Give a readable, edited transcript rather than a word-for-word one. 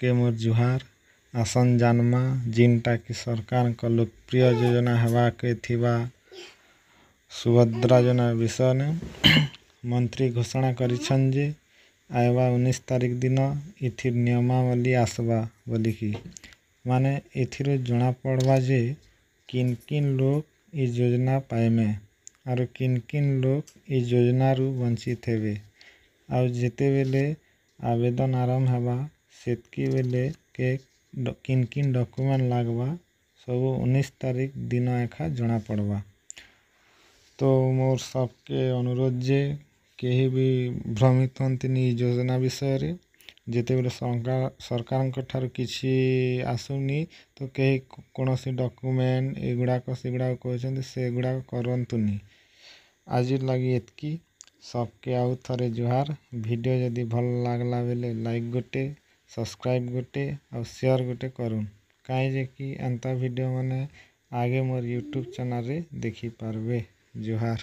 सबके मोर जुहार। आसन जानमा जिनटा कि सरकार का लोकप्रिय योजना हेबाके थिबा सुभद्रा योजना विषय ने मंत्री घोषणा करिछन जे आयवा 19 तारीख दिन इथिर नियमावली आसबा बोलिकी माने एथिरो जना पड़वा जे किन किन लोग इस योजना पाएमे और किन किन लोग इस योजना रु वंचित हेबे और जेते बेले आवेदन आरंभ हेबा सेतकी बेले के किन किन डॉक्यूमेंट लागबा सब 19 तारीख दिन एखा जना पड़वा। तो मोर सबके अनुरोध जे केही भी भ्रमित हंतिनी योजना विषय रे जेते बेले सरकार ठार किछि आसुनी तो केही कोनोसी डॉक्यूमेंट एगुड़ाक सेगुड़ाक कहछन्ति सेगुड़ाक करंतुनी। आज लगी एतकी सबके आउ थरे जुहार। वीडियो जदि भल लागला बेले लाइक गोटे सब्सक्राइब गोटे और शेयर गोटे करूँ कहीं जे कि एंता वीडियो माने आगे मोर यूट्यूब चैनल रे देखी पारबे। जुहार।